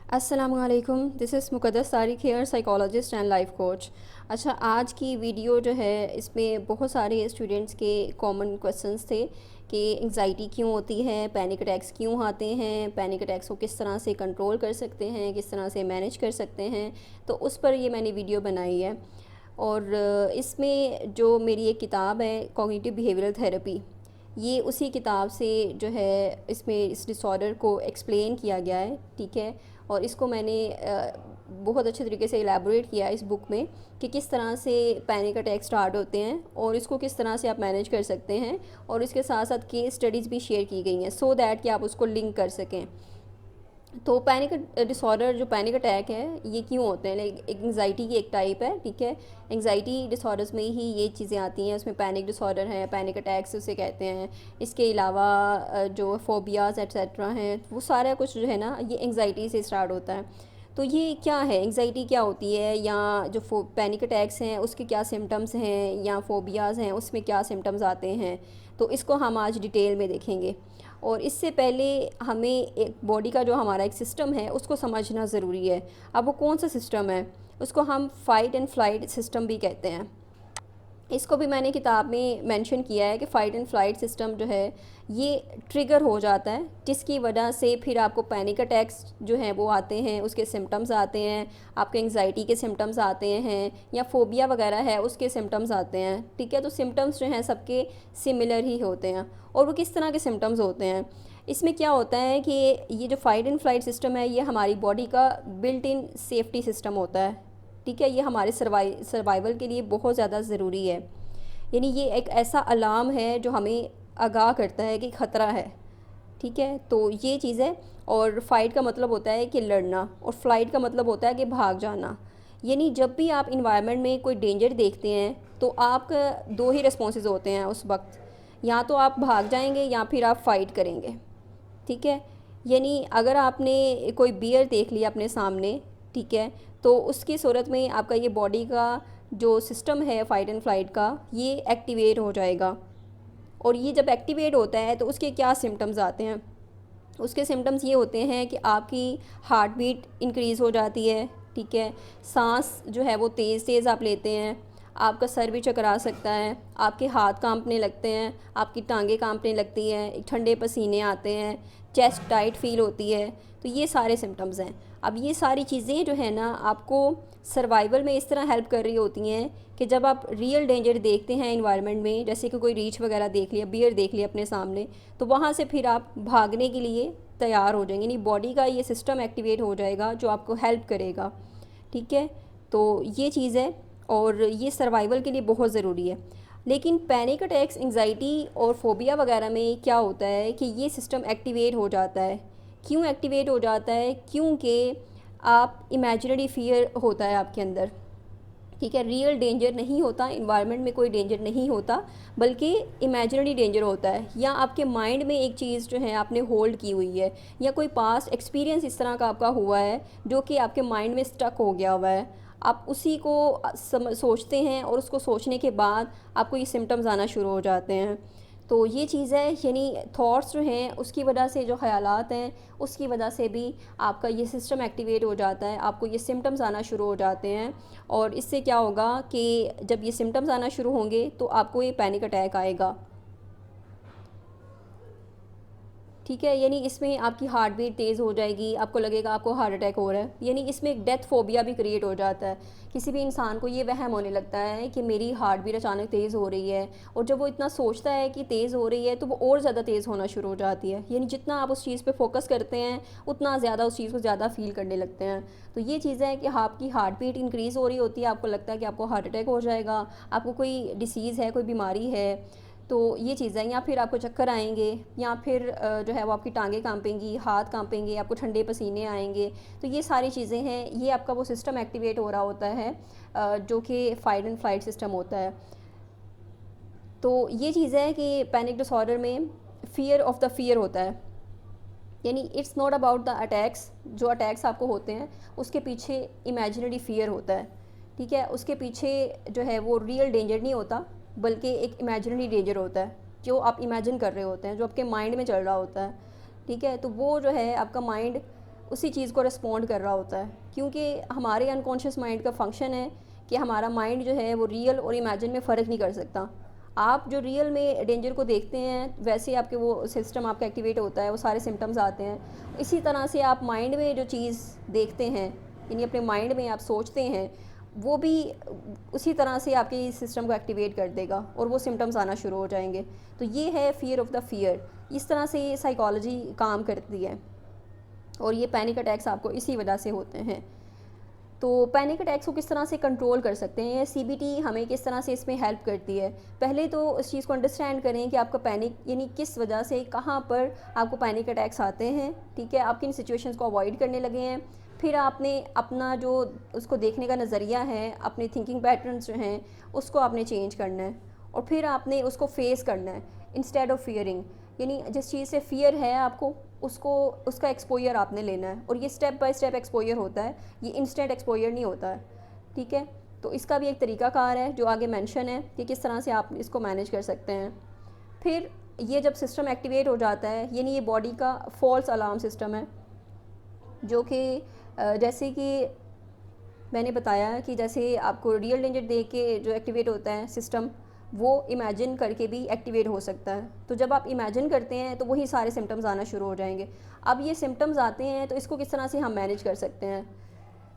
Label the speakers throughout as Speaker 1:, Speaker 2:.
Speaker 1: अस्सलामुअलैकुम, this is Muqaddas Tariq here, psychologist and life coach. अच्छा, आज की वीडियो जो है इसमें बहुत सारे स्टूडेंट्स के कॉमन क्वेश्चंस थे कि एंग्जाइटी क्यों होती है, पैनिक अटैक्स क्यों आते हैं, पैनिक अटैक्स को किस तरह से कंट्रोल कर सकते हैं, किस तरह से मैनेज कर सकते हैं। तो उस पर ये मैंने वीडियो बनाई है। और इसमें जो मेरी एक किताब है कॉग्निटिव बिहेवियरल थेरेपी, ये उसी किताब से जो है इसमें इस डिसऑर्डर को एक्सप्लेन किया गया है, ठीक है। और इसको मैंने बहुत अच्छे तरीके से इलेबोरेट किया है इस बुक में कि किस तरह से पैनिक अटैक स्टार्ट होते हैं और इसको किस तरह से आप मैनेज कर सकते हैं। और इसके साथ साथ केस स्टडीज़ भी शेयर की गई हैं सो दैट कि आप उसको लिंक कर सकें। तो पैनिक डिसऑर्डर जो पैनिक अटैक है ये क्यों होते हैं, लाइक एंग्जाइटी की एक टाइप है, ठीक है। एंग्जाइटी डिसऑर्डर्स में ही ये चीज़ें आती हैं, उसमें पैनिक डिसऑर्डर है, पैनिक अटैक्स उसे कहते हैं। इसके अलावा जो फोबियाज़ एट्सेट्रा हैं वो सारा कुछ जो है ना ये एंग्जाइटी से स्टार्ट होता है। तो ये क्या है, एंग्जाइटी क्या होती है, या जो पैनिक अटैक्स हैं उसके क्या सिम्टम्स हैं, या फोबियाज़ हैं उसमें क्या सिम्टम्स आते हैं। तो इसको हम आज डिटेल में देखेंगे। और इससे पहले हमें एक बॉडी का जो हमारा एक सिस्टम है उसको समझना ज़रूरी है। अब वो कौन सा सिस्टम है, उसको हम फ़ाइट एंड फ्लाइट सिस्टम भी कहते हैं। इसको भी मैंने किताब में मेंशन किया है कि फ़ाइट एंड फ्लाइट सिस्टम जो है ये ट्रिगर हो जाता है, जिसकी वजह से फिर आपको पैनिक अटैक्स जो हैं वो आते हैं, उसके सिम्टम्स आते हैं, आपके एंग्जाइटी के सिम्टम्स आते हैं, या फोबिया वगैरह है उसके सिम्टम्स आते हैं, ठीक है। तो सिम्टम्स जो हैं सबके सिमिलर ही होते हैं। और वो किस तरह के सिम्टम्स होते हैं, इसमें क्या होता है कि ये जो फ़ाइट एंड फ्लाइट सिस्टम है ये हमारी बॉडी का बिल्ट इन सेफ्टी सिस्टम होता है, ठीक है। ये हमारे सर्वाइवल के लिए बहुत ज़्यादा ज़रूरी है। यानी ये एक ऐसा अलार्म है जो हमें आगाह करता है कि ख़तरा है, ठीक है। तो ये चीज़ है। और फ़ाइट का मतलब होता है कि लड़ना, और फ्लाइट का मतलब होता है कि भाग जाना। यानी जब भी आप इन्वायरमेंट में कोई डेंजर देखते हैं तो आपका दो ही रिस्पॉन्सेज होते हैं उस वक्त, या तो आप भाग जाएंगे या फिर आप फ़ाइट करेंगे, ठीक है। यानी अगर आपने कोई बियर देख लिया अपने सामने, ठीक है, तो उसकी सूरत में आपका ये बॉडी का जो सिस्टम है फ़ाइट एंड फ्लाइट का ये एक्टिवेट हो जाएगा। और ये जब एक्टिवेट होता है तो उसके क्या सिम्टम्स आते हैं, उसके सिम्टम्स ये होते हैं कि आपकी हार्ट बीट इंक्रीज़ हो जाती है, ठीक है। सांस जो है वो तेज़ तेज़ आप लेते हैं, आपका सर भी चकरा सकता है, आपके हाथ कांपने लगते हैं, आपकी टांगें कांपने लगती हैं, ठंडे पसीने आते हैं, चेस्ट टाइट फील होती है। तो ये सारे सिम्टम्स हैं। अब ये सारी चीज़ें जो है ना आपको सर्वाइवल में इस तरह हेल्प कर रही होती हैं कि जब आप रियल डेंजर देखते हैं इन्वायरमेंट में, जैसे कि कोई रीछ वगैरह देख लिया, बियर देख लिया अपने सामने, तो वहाँ से फिर आप भागने के लिए तैयार हो जाएंगे। यानी बॉडी का ये सिस्टम एक्टिवेट हो जाएगा जो आपको हेल्प करेगा, ठीक है। तो ये चीज़ है और ये सर्वाइवल के लिए बहुत ज़रूरी है। लेकिन पैनिक अटैक्स, एंग्जाइटी और फोबिया वगैरह में क्या होता है कि ये सिस्टम एक्टिवेट हो जाता है। क्यों एक्टिवेट हो जाता है, क्योंकि आप इमेजिनरी फ़ियर होता है आपके अंदर, ठीक है। रियल डेंजर नहीं होता, इन्वायरमेंट में कोई डेंजर नहीं होता, बल्कि इमेजिनरी डेंजर होता है, या आपके माइंड में एक चीज़ जो है आपने होल्ड की हुई है, या कोई पास्ट एक्सपीरियंस इस तरह का आपका हुआ है जो कि आपके माइंड में स्टक हो गया हुआ है। आप उसी को सोचते हैं और उसको सोचने के बाद आपको ये सिम्टम्स आना शुरू हो जाते हैं। तो ये चीज़ है, यानी थॉट्स जो हैं उसकी वजह से, जो ख़यालात हैं उसकी वजह से भी आपका ये सिस्टम एक्टिवेट हो जाता है, आपको ये सिम्टम्स आना शुरू हो जाते हैं। और इससे क्या होगा कि जब ये सिम्टम्स आना शुरू होंगे तो आपको ये पैनिक अटैक आएगा, ठीक है। यानी इसमें आपकी हार्ट बीट तेज़ हो जाएगी, आपको लगेगा आपको हार्ट अटैक हो रहा है। यानी इसमें एक डेथ फोबिया भी क्रिएट हो जाता है। किसी भी इंसान को ये वहम होने लगता है कि मेरी हार्ट बीट अचानक तेज़ हो रही है, और जब वो इतना सोचता है कि तेज़ हो रही है तो वो और ज़्यादा तेज़ होना शुरू हो जाती है। यानी जितना आप उस चीज़ पे फोकस करते हैं उतना ज़्यादा उस चीज़ को ज़्यादा फील करने लगते हैं। तो ये चीज़ है कि आपकी हार्ट बीट इंक्रीज़ हो रही होती है, आपको लगता है कि आपको हार्ट अटैक हो जाएगा, आपको कोई डिसीज़ है, कोई बीमारी है। तो ये चीज़ है, या फिर आपको चक्कर आएंगे, या फिर जो है वो आपकी टांगें कांपेंगी, हाथ कांपेंगे, आपको ठंडे पसीने आएंगे। तो ये सारी चीज़ें हैं, ये आपका वो सिस्टम एक्टिवेट हो रहा होता है जो कि फाइट एंड फ्लाइट सिस्टम होता है। तो ये चीज़ है कि पैनिक डिसऑर्डर में फ़ियर ऑफ द फियर होता है। यानी it's not about the attacks, जो अटैक्स आपको होते हैं उसके पीछे इमेजिनरी फ़ियर होता है, ठीक है। उसके पीछे जो है वो रियल डेंजर नहीं होता, बल्कि एक इमेजिनरी डेंजर होता है जो आप इमेजिन कर रहे होते हैं, जो आपके माइंड में चल रहा होता है, ठीक है। तो वो जो है आपका माइंड उसी चीज़ को रिस्पॉन्ड कर रहा होता है, क्योंकि हमारे अनकॉन्शियस माइंड का फंक्शन है कि हमारा माइंड जो है वो रियल और इमेजिन में फ़र्क नहीं कर सकता। आप जो रियल में डेंजर को देखते हैं वैसे आपके वो सिस्टम आपका एक्टिवेट होता है, वो सारे सिम्टम्स आते हैं। इसी तरह से आप माइंड में जो चीज़ देखते हैं, यानी अपने माइंड में आप सोचते हैं, वो भी उसी तरह से आपके सिस्टम को एक्टिवेट कर देगा और वो सिम्टम्स आना शुरू हो जाएंगे। तो ये है फियर ऑफ द फियर। इस तरह से साइकोलॉजी काम करती है और ये पैनिक अटैक्स आपको इसी वजह से होते हैं। तो पैनिक अटैक्स को किस तरह से कंट्रोल कर सकते हैं, सीबीटी हमें किस तरह से इसमें हेल्प करती है। पहले तो उस चीज़ को अंडरस्टैंड करें कि आपका पैनिक यानी किस वजह से, कहाँ पर आपको पैनिक अटैक्स आते हैं, ठीक है, आप किन सिचुएशंस को अवॉइड करने लगे हैं। फिर आपने अपना जो उसको देखने का नज़रिया है, अपने थिंकिंग पैटर्न्स जो हैं उसको आपने चेंज करना है और फिर आपने उसको फेस करना है इंस्टेड ऑफ फियरिंग। यानी जिस चीज़ से फियर है आपको उसको उसका एक्सपोजर आपने लेना है, और ये स्टेप बाय स्टेप एक्सपोजर होता है, ये इंस्टेंट एक्सपोजर नहीं होता है, ठीक है। तो इसका भी एक तरीक़ाकार है जो आगे मेंशन है कि किस तरह से आप इसको मैनेज कर सकते हैं। फिर ये जब सिस्टम एक्टिवेट हो जाता है, यानी ये बॉडी का फॉल्स अलार्म सिस्टम है, जो कि जैसे कि मैंने बताया कि जैसे आपको रियल डेंजर देख के जो एक्टिवेट होता है सिस्टम, वो इमेजिन करके भी एक्टिवेट हो सकता है। तो जब आप इमेजिन करते हैं तो वही सारे सिम्टम्स आना शुरू हो जाएंगे। अब ये सिम्टम्स आते हैं तो इसको किस तरह से हम मैनेज कर सकते हैं,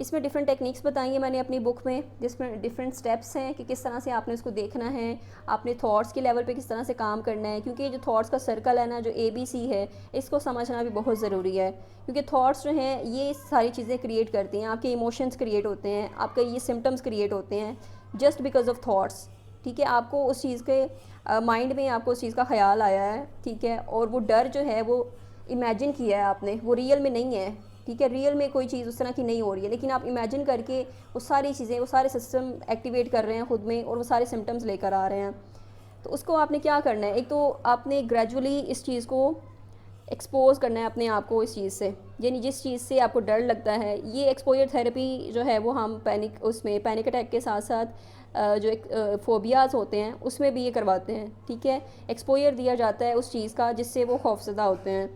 Speaker 1: इसमें डिफरेंट टेक्निक्स बताई हैं मैंने अपनी बुक में, जिसमें डिफरेंट स्टेप्स हैं कि किस तरह से आपने इसको देखना है, आपने थॉट्स के लेवल पे किस तरह से काम करना है। क्योंकि जो थॉट्स का सर्कल है ना, जो ABC है, इसको समझना भी बहुत ज़रूरी है। क्योंकि थॉट्स जो हैं ये सारी चीज़ें क्रिएट करती हैं, आपके इमोशंस क्रिएट होते हैं, आपके ये सिम्टम्स क्रिएट होते हैं जस्ट बिकॉज ऑफ थॉट्स, ठीक है। आपको उस चीज़ के माइंड में आपको उस चीज़ का ख्याल आया है, ठीक है, और वो डर जो है वो इमेजिन किया है आपने, वो रियल में नहीं है, ठीक है। रियल में कोई चीज़ उस तरह की नहीं हो रही है, लेकिन आप इमेजिन करके वो सारी चीज़ें, वो सारे सिस्टम एक्टिवेट कर रहे हैं खुद में और वो सारे सिम्टम्स लेकर आ रहे हैं। तो उसको आपने क्या करना है, एक तो आपने ग्रेजुअली इस चीज़ को एक्सपोज करना है अपने आप को इस चीज़ से, यानी जिस चीज़ से आपको डर लगता है। ये एक्सपोजर थेरेपी जो है वो हम पैनिक अटैक के साथ साथ जो एक फोबियाज़ होते हैं उसमें भी ये करवाते हैं, ठीक है। एक्सपोजर दिया जाता है उस चीज़ का जिससे वो खौफज़दा होते हैं।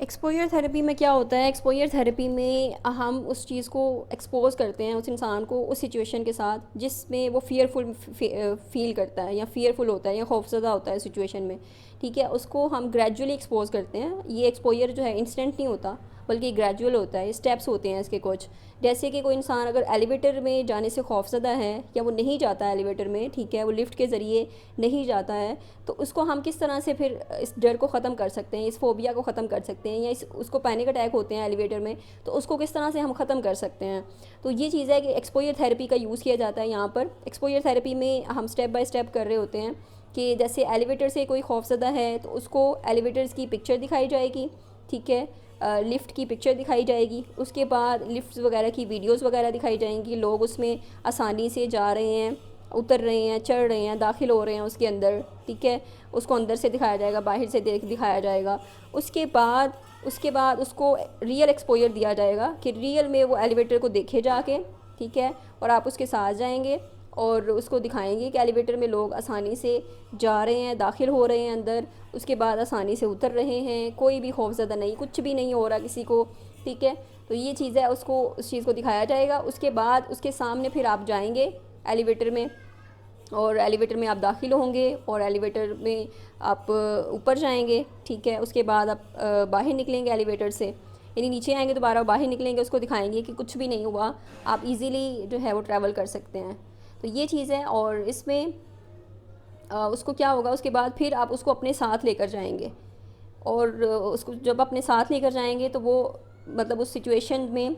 Speaker 1: एक्सपोजर थेरेपी में क्या होता है, एक्सपोजर थेरेपी में हम उस चीज़ को एक्सपोज करते हैं उस इंसान को उस सिचुएशन के साथ जिसमें वो फियरफुल फील करता है या फियरफुल होता है या खौफज़दा होता है सिचुएशन में, ठीक है। उसको हम ग्रेजुअली एक्सपोज करते हैं। ये एक्सपोजर जो है इंस्टेंट नहीं होता बल्कि ग्रेजुअल होता है, स्टेप्स होते हैं इसके कुछ। जैसे कि कोई इंसान अगर एलिवेटर में जाने से खौफज़दा है या वो नहीं जाता है एलिवेटर में, ठीक है, वो लिफ्ट के ज़रिए नहीं जाता है, तो उसको हम किस तरह से फिर इस डर को ख़त्म कर सकते हैं, इस फोबिया को ख़त्म कर सकते हैं, या उसको पैनिक अटैक होते हैं एलिवेटर में तो उसको किस तरह से हम ख़त्म कर सकते हैं। तो ये चीज़ है कि एक्सपोजर थेरेपी का यूज़ किया जाता है यहाँ पर। एक्सपोजर थेरेपी में हम स्टेप बाय स्टेप कर रहे होते हैं कि जैसे एलिवेटर से कोई खौफज़दा है तो उसको एलिवेटर्स की पिक्चर दिखाई जाएगी, ठीक है, लिफ्ट की पिक्चर दिखाई जाएगी, उसके बाद लिफ्ट वगैरह की वीडियोस वगैरह दिखाई जाएंगी, लोग उसमें आसानी से जा रहे हैं, उतर रहे हैं, चढ़ रहे हैं, दाखिल हो रहे हैं उसके अंदर, ठीक है। उसको अंदर से दिखाया जाएगा, बाहर से दिखाया जाएगा। उसके बाद उसको रियल एक्सपोजर दिया जाएगा कि रियल में वो एलिवेटर को देखे जाके, ठीक है, और आप उसके साथ जाएंगे और उसको दिखाएंगे कि एलिवेटर में लोग आसानी से जा रहे हैं, दाखिल हो रहे हैं अंदर, उसके बाद आसानी से उतर रहे हैं, कोई भी खौफज़दा नहीं, कुछ भी नहीं हो रहा किसी को, ठीक है। तो ये चीज़ है, उसको उस चीज़ को दिखाया जाएगा। उसके बाद उसके सामने फिर आप जाएंगे एलिवेटर में और एलिवेटर में आप दाखिल होंगे और एलिवेटर में आप ऊपर जाएंगे, ठीक है। उसके बाद आप बाहर निकलेंगे एलिवेटर से, यानी नीचे आएंगे दोबारा बाहर निकलेंगे, उसको दिखाएंगे कि कुछ भी नहीं हुआ, आप इजीली जो है वो ट्रैवल कर सकते हैं। तो ये चीज़ है। और इसमें उसको क्या होगा, उसके बाद फिर आप उसको अपने साथ लेकर जाएंगे और उसको जब अपने साथ लेकर जाएंगे तो वो मतलब उस सिचुएशन में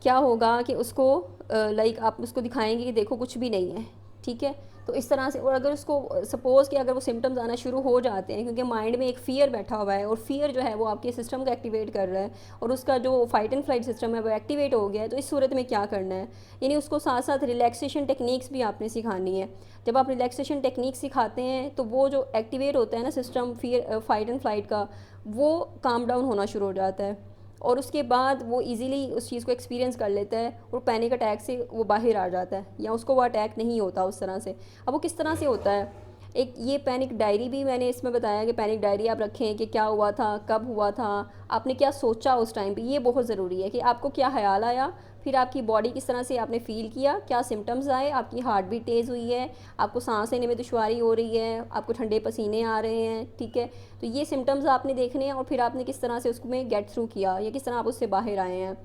Speaker 1: क्या होगा कि उसको लाइक आप उसको दिखाएंगे कि देखो कुछ भी नहीं है, ठीक है। तो इस तरह से, और अगर उसको सपोज़ कि अगर वो सिम्टम्स आना शुरू हो जाते हैं, क्योंकि माइंड में एक फ़ियर बैठा हुआ है और फियर जो है वो आपके सिस्टम को एक्टिवेट कर रहा है और उसका जो फाइट एंड फ्लाइट सिस्टम है वो एक्टिवेट हो गया है, तो इस सूरत में क्या करना है, यानी उसको साथ साथ रिलैक्सेशन टेक्निक्स भी आपने सिखानी है। जब आप रिलैक्सेशन टेक्निक सिखाते हैं तो वो जो एक्टिवेट होता है ना system fear fight and flight का, वो काम डाउन होना शुरू हो जाता है और उसके बाद वो इजीली उस चीज़ को एक्सपीरियंस कर लेता है और पैनिक अटैक से वो बाहर आ जाता है या उसको वो अटैक नहीं होता उस तरह से। अब वो किस तरह से होता है, एक ये पैनिक डायरी भी मैंने इसमें बताया कि पैनिक डायरी आप रखें कि क्या हुआ था, कब हुआ था, आपने क्या सोचा उस टाइम पे। ये बहुत ज़रूरी है कि आपको क्या ख्याल आया, फिर आपकी बॉडी किस तरह से आपने फ़ील किया, क्या सिम्टम्स आए, आपकी हार्ट बीट तेज़ हुई है, आपको सांस लेने में दुश्वारी हो रही है, आपको ठंडे पसीने आ रहे हैं, ठीक है। तो ये सिम्टम्स आपने देखने हैं और फिर आपने किस तरह से उसमें गेट थ्रू किया या किस तरह आप उससे बाहर आए हैं।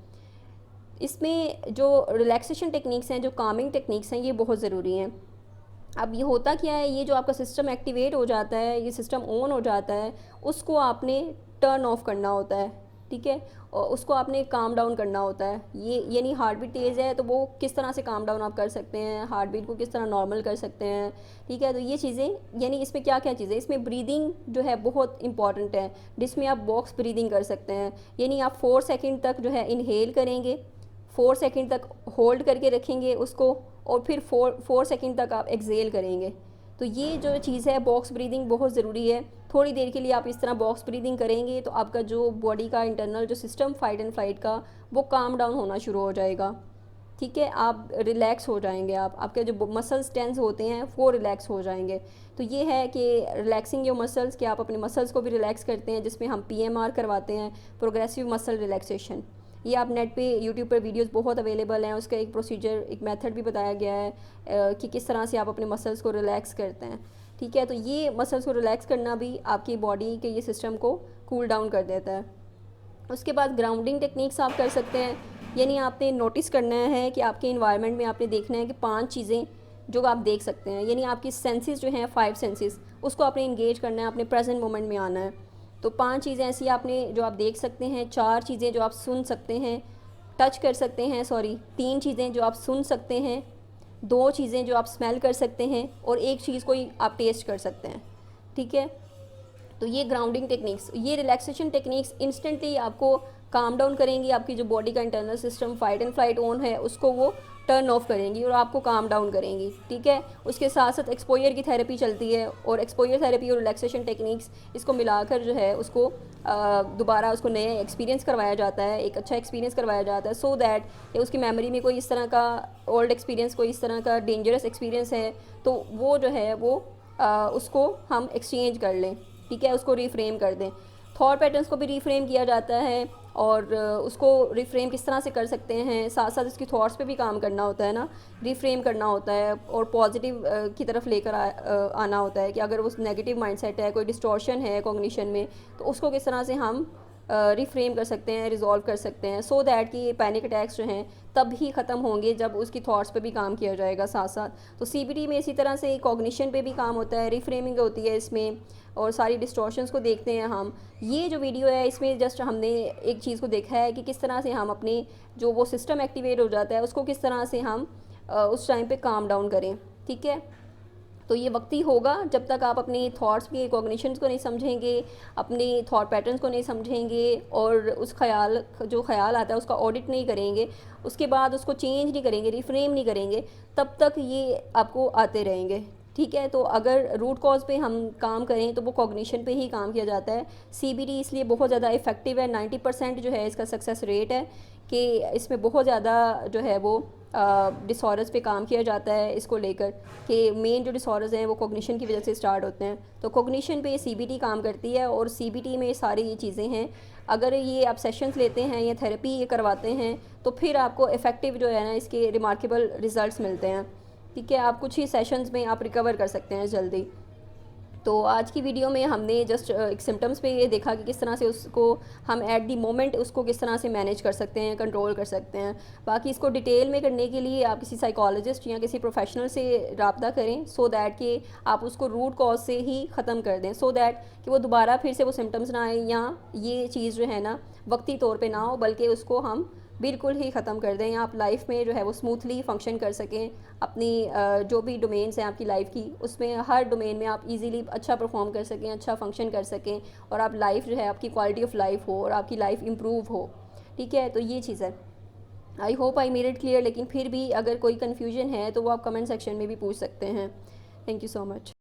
Speaker 1: इसमें जो रिलैक्सेशन टेक्निक्स हैं, जो कामिंग टेक्निक्स हैं, ये बहुत ज़रूरी हैं। अब ये होता क्या है, ये जो आपका सिस्टम एक्टिवेट हो जाता है, ये सिस्टम ऑन हो जाता है, उसको आपने टर्न ऑफ करना होता है, ठीक है। और उसको आपने काम डाउन करना होता है। ये यानी हार्ट बीट तेज़ है तो वो किस तरह से काम डाउन आप कर सकते हैं, हार्ट बीट को किस तरह नॉर्मल कर सकते हैं, ठीक है। तो ये चीज़ें यानी इसमें क्या क्या चीज़ें, इसमें ब्रीदिंग जो है बहुत इंपॉर्टेंट है, जिसमें आप बॉक्स ब्रीदिंग कर सकते हैं। यानी आप 4 सेकंड तक जो है इनहेल करेंगे, 4 सेकंड तक होल्ड करके रखेंगे उसको, और फिर 4 सेकंड तक आप एक्सेल करेंगे। तो ये जो चीज़ है बॉक्स ब्रीदिंग बहुत ज़रूरी है। थोड़ी देर के लिए आप इस तरह बॉक्स ब्रीदिंग करेंगे तो आपका जो बॉडी का इंटरनल जो सिस्टम फाइट एंड फ्लाइट का, वो काम डाउन होना शुरू हो जाएगा, ठीक है। आप रिलैक्स हो जाएंगे, आपके जो मसल्स टेंस होते हैं वो रिलैक्स हो जाएंगे। तो ये है कि रिलैक्सिंग योर मसल्स, कि आप अपने मसल्स को भी रिलैक्स करते हैं, जिसमें हम PMR करवाते हैं, प्रोग्रेसिव मसल रिलैक्सेशन। ये आप नेट पे यूट्यूब पर वीडियोस बहुत अवेलेबल हैं, उसका एक प्रोसीजर, एक मेथड भी बताया गया है कि किस तरह से आप अपने मसल्स को रिलैक्स करते हैं, ठीक है। तो ये मसल्स को रिलैक्स करना भी आपकी बॉडी के ये सिस्टम को कूल डाउन कर देता है। उसके बाद ग्राउंडिंग टेक्निक्स आप कर सकते हैं। यानी आपने नोटिस करना है कि आपके इन्वायरमेंट में आपने देखना है कि 5 चीज़ें जो आप देख सकते हैं, यानी आपकी सेंसेस जो हैं 5 सेंसेस, उसको आपने इंगेज करना है, अपने प्रेजेंट मोमेंट में आना है। तो 5 चीज़ें ऐसी आपने जो आप देख सकते हैं, 4 चीज़ें जो आप सुन सकते हैं, टच कर सकते हैं, सॉरी 3 चीज़ें जो आप सुन सकते हैं, 2 चीज़ें जो आप स्मेल कर सकते हैं, और 1 चीज़ को आप टेस्ट कर सकते हैं, ठीक है। तो ये ग्राउंडिंग टेक्निक्स, ये रिलैक्सेशन टेक्निक्स इंस्टेंटली आपको काम डाउन करेंगी, आपकी जो बॉडी का internal system fight and flight on है उसको वो टर्न ऑफ करेंगी और आपको काम डाउन करेंगी, ठीक है। उसके साथ साथ एक्सपोजर की थेरेपी चलती है, और एक्सपोजर थेरेपी और रिलैक्सेशन टेक्निक्स इसको मिलाकर जो है उसको दोबारा उसको नया एक्सपीरियंस करवाया जाता है, एक अच्छा एक्सपीरियंस करवाया जाता है, सो दैट कि उसकी मेमोरी में कोई इस तरह का ओल्ड एक्सपीरियंस, कोई इस तरह का डेंजरस एक्सपीरियंस है तो वो जो है वो उसको हम एक्सचेंज कर लें, ठीक है, उसको रीफ्रेम कर दें। थॉट पैटर्न्स को भी रीफ्रेम किया जाता है, और उसको रिफ्रेम किस तरह से कर सकते हैं, साथ साथ उसकी थॉट्स पे भी काम करना होता है ना, रिफ्रेम करना होता है और पॉजिटिव की तरफ लेकर आना होता है कि अगर उस नेगेटिव माइंडसेट है, कोई डिस्टॉर्शन है कॉग्निशन में, तो उसको किस तरह से हम रिफ्रेम कर सकते हैं, रिजॉल्व कर सकते हैं, सो दैट कि पैनिक अटैक्स जो हैं तब ही ख़त्म होंगे जब उसकी थॉट्स पे भी काम किया जाएगा साथ साथ। तो CBT में इसी तरह से कॉग्निशन पे भी काम होता है, रिफ्रेमिंग होती है इसमें, और सारी डिस्टॉर्शंस को देखते हैं हम। ये जो वीडियो है इसमें जस्ट हमने एक चीज़ को देखा है कि किस तरह से हम अपने जो वो सिस्टम एक्टिवेट हो जाता है उसको किस तरह से हम उस टाइम पे काम डाउन करें, ठीक है। तो ये वक्त ही होगा जब तक आप अपनी थॉट्स की कॉग्निशंस को नहीं समझेंगे, अपनी थॉट पैटर्न्स को नहीं समझेंगे, और उस ख्याल जो ख्याल आता है उसका ऑडिट नहीं करेंगे, उसके बाद उसको चेंज नहीं करेंगे, रिफ्रेम नहीं करेंगे, तब तक ये आपको आते रहेंगे, ठीक है। तो अगर रूट कॉज पे हम काम करें तो वो कॉग्निशन पे ही काम किया जाता है। CBT इसलिए बहुत ज़्यादा इफ़ेक्टिव है, 90% जो है इसका सक्सेस रेट है कि इसमें बहुत ज़्यादा जो है वो डिसऑर्डर्स पे काम किया जाता है इसको लेकर, कि मेन जो डिसऑर्डर्स हैं वो कॉग्निशन की वजह से स्टार्ट होते हैं। तो कॉग्निशन पे CBT काम करती है, और CBT में सारी ये चीज़ें हैं। अगर ये आप सेशंस लेते हैं या थेरेपी ये करवाते हैं तो फिर आपको इफ़ेक्टिव जो है ना इसके रिमार्केबल रिजल्ट्स मिलते हैं, ठीक है। आप कुछ ही सेशंस में आप रिकवर कर सकते हैं जल्दी। तो आज की वीडियो में हमने जस्ट एक सिम्टम्स पे ये देखा कि किस तरह से उसको हम एट दी मोमेंट उसको किस तरह से मैनेज कर सकते हैं, कंट्रोल कर सकते हैं। बाकी इसको डिटेल में करने के लिए आप किसी साइकोलॉजिस्ट या किसी प्रोफेशनल से रब्ता करें, सो दैट कि आप उसको रूट कॉज से ही ख़त्म कर दें, सो दैट कि वो दोबारा फिर से वो सिम्टम्स ना आए, या ये चीज़ जो है ना वक्ती तौर पर ना हो, बल्कि उसको हम बिल्कुल ही ख़त्म कर दें, या आप लाइफ में जो है वो स्मूथली फंक्शन कर सकें। अपनी जो भी डोमेन्स हैं आपकी लाइफ की, उसमें हर डोमेन में आप इजीली अच्छा परफॉर्म कर सकें, अच्छा फंक्शन कर सकें, और आप लाइफ जो है आपकी क्वालिटी ऑफ लाइफ हो और आपकी लाइफ इम्प्रूव हो, ठीक है। तो ये चीज़ है। I hope I made it clear, लेकिन फिर भी अगर कोई कन्फ्यूजन है तो वो आप कमेंट सेक्शन में भी पूछ सकते हैं। Thank you so much.